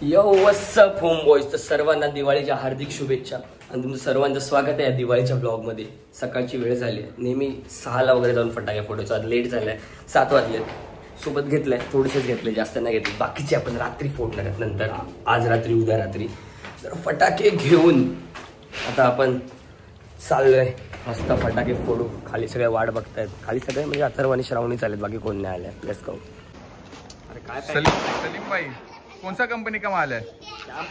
यो व्हॉट्स up home boys. तर सर्वांना दिवाळीच्या हार्दिक शुभेच्छा आणि तुमचं सर्वांचं स्वागत आहे दिवाळीच्या ब्लॉगमध्ये. सकाळची वेळ झाली आहे, नेहमी 6ला वगैरे जाऊन फटाके फोटोचा. आज लेट झालाय, 7 वाजले. सोबत घेतलंय, थोडेसेच घेतले, जास्त नाही घेतले. बाकीचे आपण रात्री फोडणार आहेत नंतर, आज रात्री उद्या रात्री. तर फटाके घेऊन आता आपण चाललोय मस्त फटाके फोडू. खाली सगळे वाट बघतायत, खाली सगळे म्हणजे अथर्व आणि श्रावणी चालेत, बाकी कोण नाही आले. Let's go. अरे काय सलीम भाई, कौन सा कंपनी का माल है?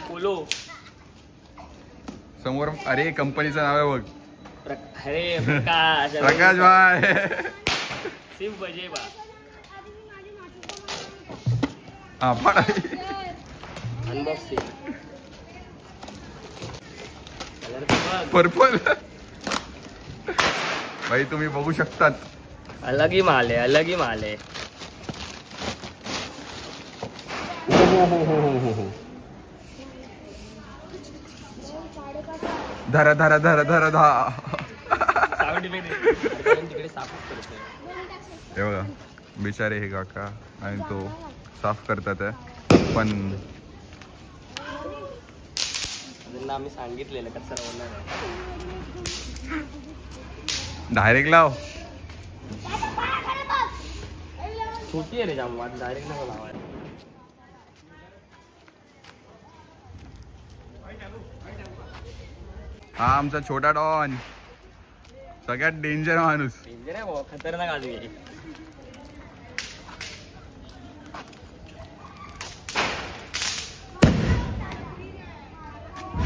पोलो समोर. अरे कंपनीचं नाव आहे बघ. अरे प्रकाश भाई. सिम बजे बा. Unboxing purple. भाई तुम्ही बघू शकतात, अलग ही माल है, अलग ही माल है. धरा धरा धरा धरा धा. हे बघा बिचारे हे काका आणि तो साफ करतात आहे. पण आम्ही सांगितलेलं का सर्वांना डायरेक्ट लाव. छोटी आहे रे जाम, डायरेक्ट नको लावायला. हा आमचा छोटा डॉन, सगळ्यात डेंजर माणूस. डेंजर आहे भाऊ, खतरनाक आदमी आहे.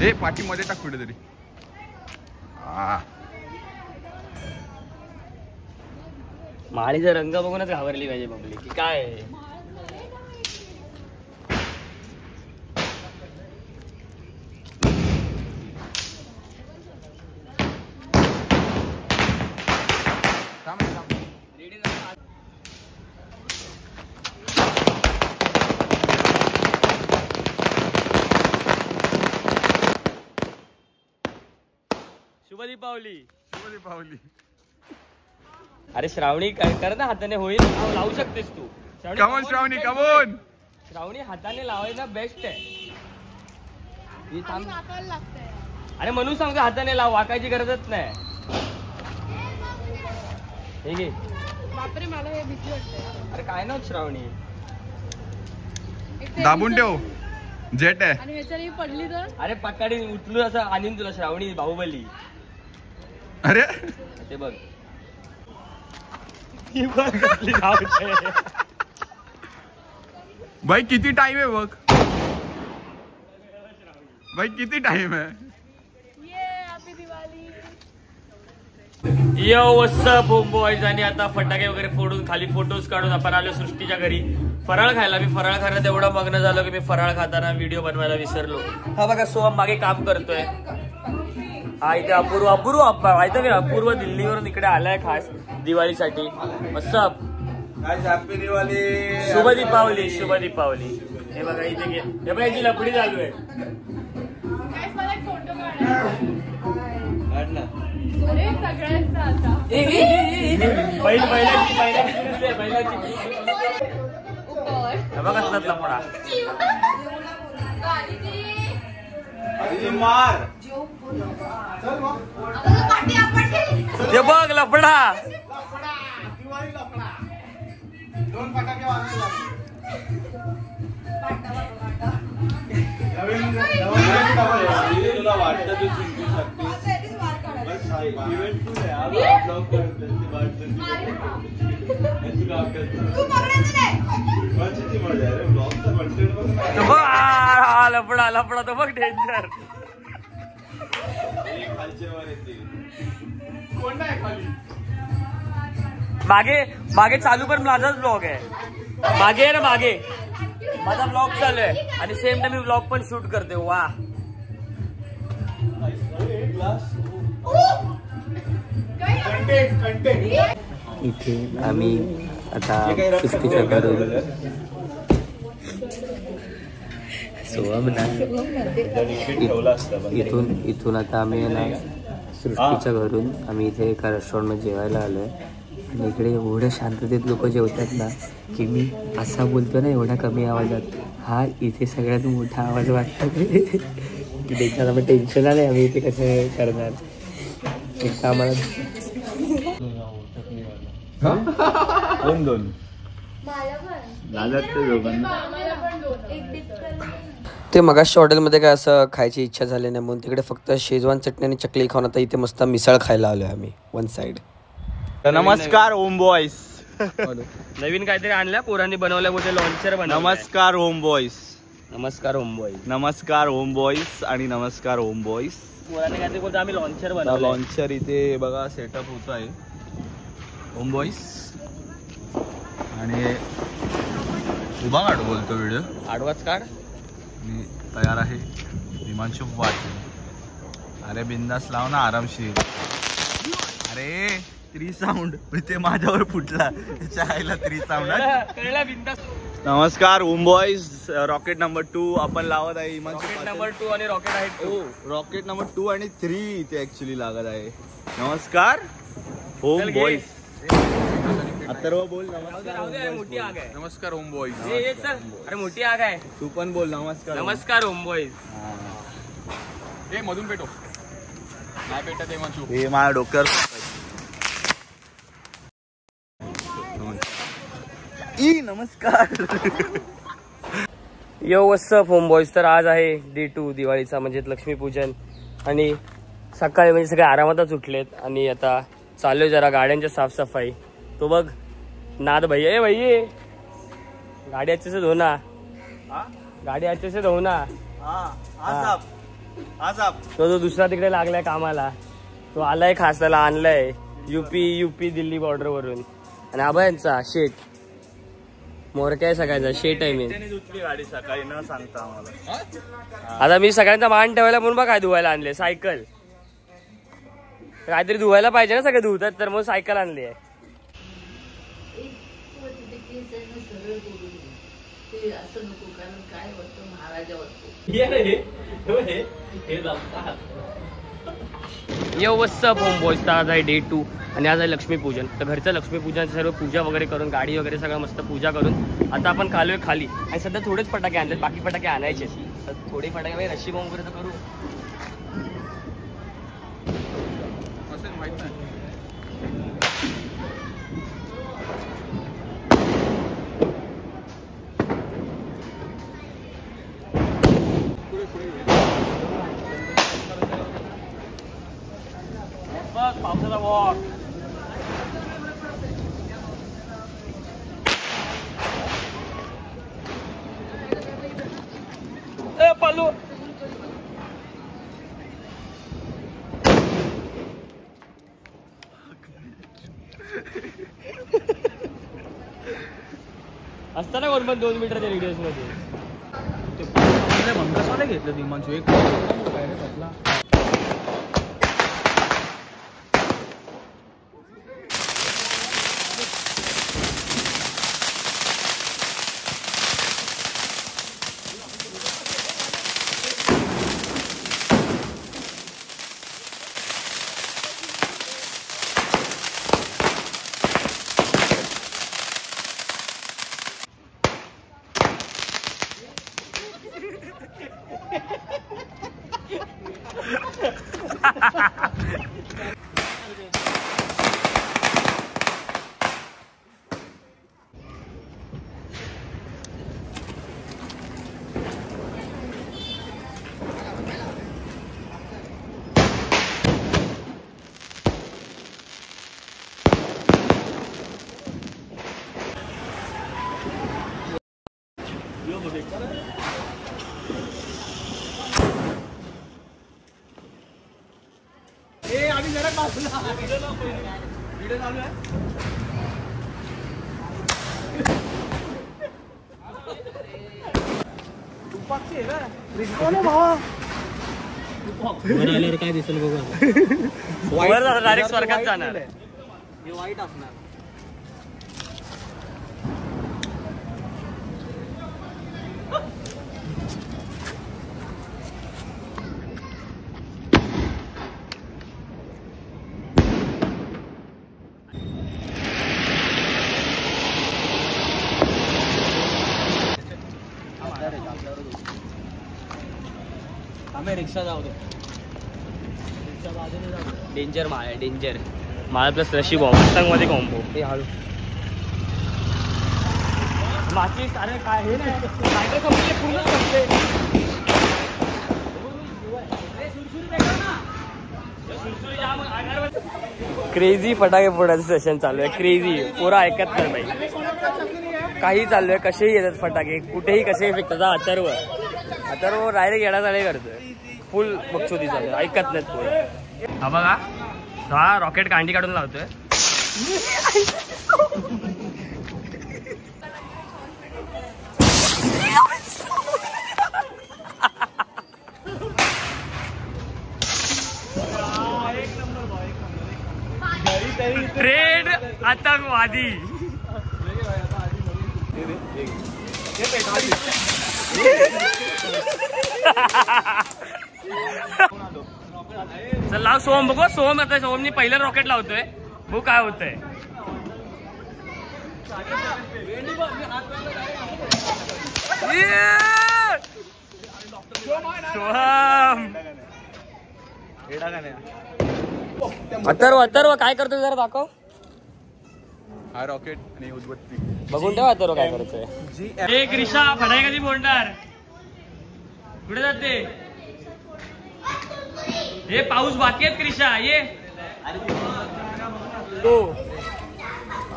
हे पाठीमध्ये टाक कुठेतरी. माळीचा रंग बघूनच घाबरली पाहिजे बघली की काय. शुभ दीपावली. शुभ दीपावली. अरे श्रावणी कर ना हाताने, होईल. लावू शकतेस तू. कमोन श्रावणी, कमोन. श्रावणी हाताने लावायला बेस्ट आहे. अरे म्हणून सांगतो हाताने लाव, वाकायची गरजच नाही. हे घे. बापरे मला हे भीती वाटते. अरे काय ना श्रावणी, दाबून ठेव, जेट आहे. आणि ह्याच्याने पडली तर अरे पकाडी उचलू असं आणीन तुला श्रावणी. बाहुबली. अरे ते बघ. भाई किती टाइम आहे बघ. भाई किती टाइम आहे. हॅपी दिवाळी. यो व्हॉट्स अप होम बॉयज. आणि आता फटाके वगैरे फोडून खाली फोटोज काढून आपण आलो सृष्टीच्या घरी फराळ खायला. मी फराळ खाण्यात एवढा मग्न झालो की मी फराळ खाताना व्हिडिओ बनवायला विसरलो. हा बघा सोहम मागे काम करतोय. हा इथे अपूर्व माहिती का, अपूर्व दिल्लीवरून इकडे आलाय खास दिवाळीसाठी. व्हॉट्स अप. हॅपी दिवाळी. शुभ दीपावली. शुभ दीपावली. हे बघा इथे घे. हे बघा याची लपडी चालू आहे. फोटो सगळ्यांचा आता बघा लपडा. मार हे बघ लपडा. दोन फटाके वाजले. तुला वाटतं तू जिंकू शकते. लपडा लपडा तो बघ डेंजर. मागे मागे चालू पण माझाच ब्लॉग आहे. मागे आहे ना, मागे माझा ब्लॉग चालू आहे आणि सेम टाइम मी ब्लॉग पण शूट करते. वा. इथे आम्ही आता सृष्टीच्या घरून सोहम ना इथून आता आम्ही ना सृष्टीच्या घरून आम्ही इथे एका रेस्टॉरंटमध्ये जेवायला आलोय. आणि इकडे एवढ्या शांततेत लोक जेवतात ना की मी असा बोलतो ना एवढ्या कमी आवाजात, हा इथे सगळ्यात मोठा आवाज वाटतो त्याच्यात आपण टेन्शन आलंय आम्ही इथे कसं करणार एक तर आम्हाला दोन ते मगाशी हॉटेलमध्ये काय असं खायची इच्छा झाली नाही म्हणून तिकडे फक्त शेजवान चटणी आणि चकली खाऊन आता इथे मस्त मिसळ खायला आलोय आम्ही वन साइड. नमस्कार होम बॉयज. नवीन काहीतरी आणलं पोरांनी बनवलं बोलते लॉन्चर बनवलं. नमस्कार होम बॉयज. नमस्कार होम बॉय. नमस्कार होम बॉयज आणि नमस्कार होम बॉयज. पोरांनी काहीतरी बोलतो आम्ही लॉन्चर बनवलं. लॉन्चर इथे बघा सेटअप होत आहे होम बॉयज. आणि उभा काढ बोलतो व्हिडिओ आडवाच काढ. आणि तयार आहे हिमांशू पाटील. अरे बिंदास लाव ना आरामशीर. अरे 3 साऊंड ते माझ्यावर फुटला त्याच्या आईला 3 साऊंड. नमस्कार होम बॉयज. रॉकेट नंबर 2 आपण लावत आहे हिमांशू नंबर 2 आणि रॉकेट आहे 2. रॉकेट नंबर 2 आणि 3 ते ऍक्च्युली लागत आहे. नमस्कार होम बॉयज. अथर्व बोल नमस्कार. मोठी आग आहे. नमस्कार होम बॉयज. अरे मोठी आग आहे. तू पण बोल नमस्कार. नमस्कार होम बॉयज. हे मधून पेटो नाही पेटत हिमांशू. हे माझ्या डोक्यावर नमस्कार. यो व्हॉट्सअप होम बॉयज. तर आज आहे डे 2 दिवाळीचा म्हणजे लक्ष्मीपूजन आणि सकाळी म्हणजे सगळे आरामातच उठलेत आणि आता चालू जरा गाड्यांच्या साफसफाई. तो बघ नाद भैया. ए भैये गाडी अच्छे से धोना. गाडी अच्छे से धोना. तो दुसरा तिकडे लागलाय कामाला. तो आलाय खास त्याला आणलाय यूपी दिल्ली बॉर्डर वरून. आणि आबा यांचा शेट मोरक्या आहे सगळ्यांचा शेट आहे. मी गाडी सकाळी न सांगता आम्हाला. आता मी सगळ्यांचा मान ठेवायला म्हणून बघ काय धुवायला आणले. सायकल काहीतरी धुवायला पाहिजे ना. सगळे धुवतात तर मग सायकल आणली आहे. यो व्हॉट्सअप होम बॉयज. आज आहे डे 2 आणि आज आहे लक्ष्मीपूजन. तर घरचं लक्ष्मीपूजन सर्व पूजा वगैरे करून गाडी वगैरे सगळं मस्त पूजा करून आता आपण खालोय खाली. आणि सध्या थोडेच फटाके आणलेत बाकी फटाके आणायचे. तर थोडे फटाके रशी बॉम्ब वगैरे तर करू. माहित नाही. पावसाचा वॉक. पालू असतं ना कोण 2 मीटरच्या रेडियस मध्ये. भंगासवाला घेतलं हिमांशू. एक काय दिसेल बघा. डायरेक्ट स्वर्गात जाणार. वाईट असणार. आम्ही रिक्षा जाऊ दे. डेंजर माळ आहे, डेंजर माळ प्लस रशी बॉम्ब मध्ये कॉम्बो. ते हळू माची सारे काय हे नाही काय संपले पूर्ण संपले. क्रेझी फटाके फोडायचं सेशन चालू आहे. क्रेझी पोरा ऐकत नाही बाई. काही चालू आहे, कसेही येतात फटाके, कुठेही कसेही फेकतात. अथर्व डायरेक्ट येडाचाळे करतोय. फुल बक्षोदी चालू आहे, ऐकत नाहीत पोरं. हा बघा, हा रॉकेट कांडी काढून लावतोय. ट्रेड आतंकवादी. चल लाव सोहम. बघू सोहम आता. सोहमनी पहिलं रॉकेट लावतोय, बघू काय होतंय. सोहम अथर्व काय करतोय जरा दाखव. हा रॉकेट आणि उदबत्ती बघून ठेवा अथर्व काय करतोय. एक रिक्षा फटाके कधी फोडणार. कुठे जाते हे. पाऊस बाकी आहेत क्रिशा. ये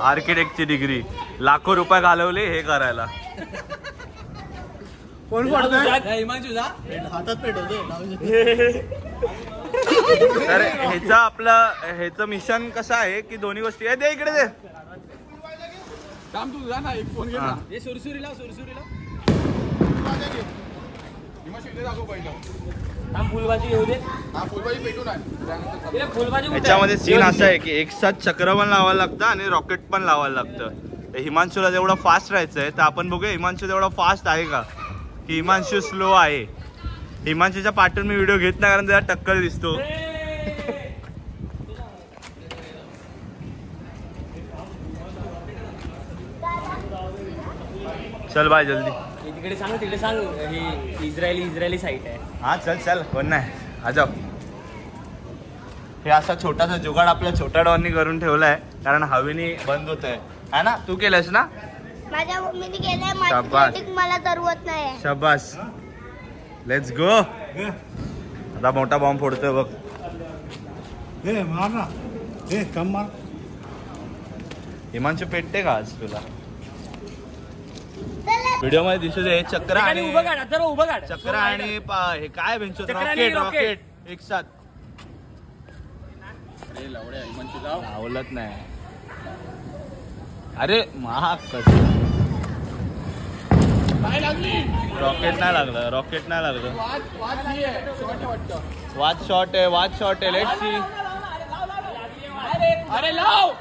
आर्किटेक्टची डिग्री, लाखो रुपये घालवले हे करायला. कोण हातात पेटवतो. तर ह्याचं मिशन कसं आहे की दोन्ही गोष्टी आहे. दे इकडे दे. याच्यामध्ये सीन असा आहे की एक साथ चक्र पण लावायला लागतं आणि रॉकेट पण लावायला लागतं. हिमांशूला जेवढं फास्ट राहायचंय तर आपण बघूया हिमांशू तेवढा फास्ट आहे का, की हिमांशू स्लो आहे. हिमांशूच्या पाठून मी व्हिडिओ घेत नाही कारण त्याला टक्कर दिसतो. चल बाय जल्दी. तिकडे सांग, तिकडे सांग. ही इस्रायली साईट आहे. हा चल कोण नाही. आजाव. हे असा छोटासा जुगाड आपल्या छोट्या डॉननी करून ठेवलाय कारण हवेनी बंद होत आहे ना. तू केलंस ना. माझ्या मम्मीने केलंय. माझी मला तरवत नाही. शाबास. Let's go. आता मोठा बॉम्ब फोडतोय बघ. हिमांशू पेटते का आज तुला. व्हिडिओ मध्ये दिसू दे चक्र आणि उभं काढ अथर्व, उभं काढ. चक्र आणि हे काय भेंचो चक्र आणि रॉकेट एक साथ. आवलत नाही. अरे महाग कसं. रॉकेट नाही लागलं. वाच शॉट आहे. Let's see. अरे लाव.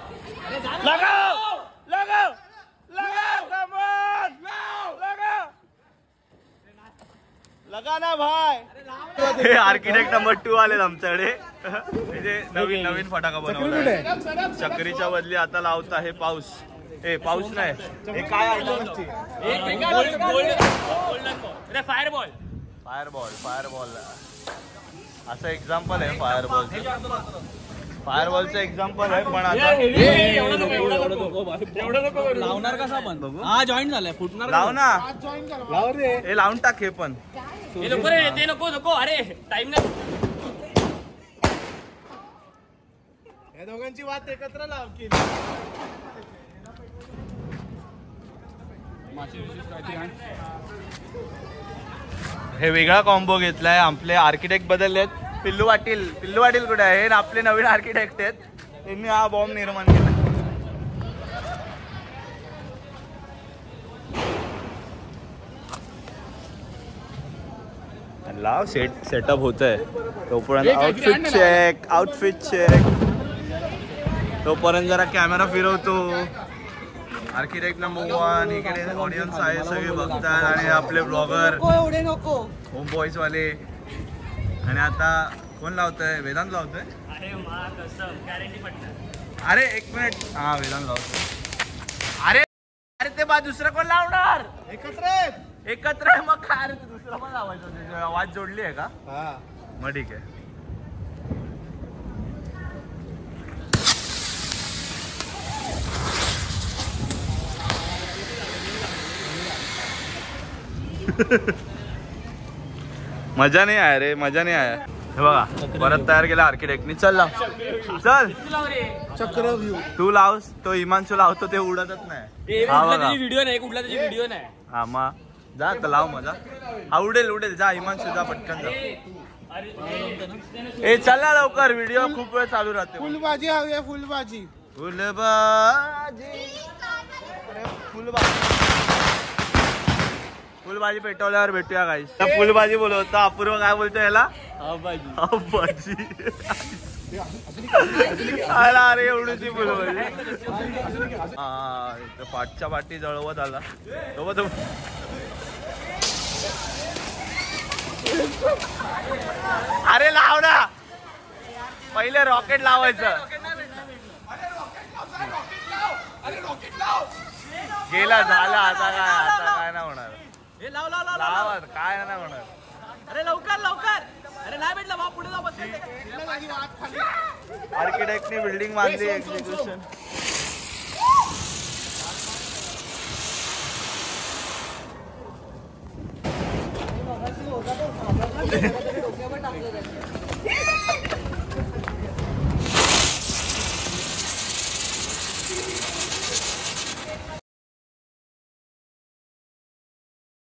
लगाओ. लगा ना भाई. हे आर्किटेक्ट नंबर 2 आलेत आमच्याकडे. नवीन फटाका बनवलाय. चक्रीच्या बदली आता लावत आहे पाऊस. पाऊस नाही, हे काय आहे. फायरबॉल असं एक्झाम्पल आहे. फायरबॉलचं एक्झाम्पल आहे. पण आता लावणार कसा आपण बघू. हा जॉईन झालाय. फुटणार. लाव ना. हे लावून टाक. हे पण ते नको. अरे टाइम नाही. या दोघांची वाट एकत्र लाव की. हे वेगळा कॉम्बो घेतलाय. आपले आर्किटेक्ट बदललेत. पिल्लू पाटील कुठे आहे. आपले नवीन आर्किटेक्ट आहेत. त्यांनी हा बॉम्ब निर्माण केला. लाव. सेटअप होत आहे तोपर्यंत. Outfit check. तोपर्यंत जरा कॅमेरा फिरवतो. आर्किटेक्ट नंबर 1 इकडे ऑडियन्स आहे, सगळे बघतात. आणि आपले ब्लॉगर होम बॉईज वाले. आणि आता कोण लावतोय. वेदांत लावतोय. अरे एक मिनिट. हा वेदांत लावतोय. अरे ते दुसरं कोण लावणार. एकत्र एकत्र आहे मग काय रे दुसरा पण लावायचा आवाज जोडली आहे का मग ठीक आहे मजा नाही आहे रे मजा नाही आहे हे बघा परत तयार केला आर्किटेक्टनी चल लाव चल चक्रव्यूह तू लावस तो हिमांशू लावतो ते उडतच नाही हा बघा व्हिडिओ नाही कुठला त्याची व्हिडिओ नाही हा मग जा तर लाव मजा हा उडेल जा हिमांशू जा पटकन जा ए चल ना लवकर व्हिडिओ खूप वेळ चालू राहते फुलबाजी हवी आहे फुलबाजी फुलबाजी पेटवल्यावर भेटूया काही फुलबाजी बोलवतो अपूर्व काय बोलतो याला भाजी अरे एवढीची फुलबाजी हा पाठच्या पाठी जळवत आला अरे लाव ना पहिले रॉकेट लावायचं गेला झाला आता काय नाही होणार लावा काय नाही होणार अरे लवकर अरे नाही भेटला भाऊ पुढे जाऊ आर्किटेक्टनी बिल्डिंग बांधली एक्झिक्युशन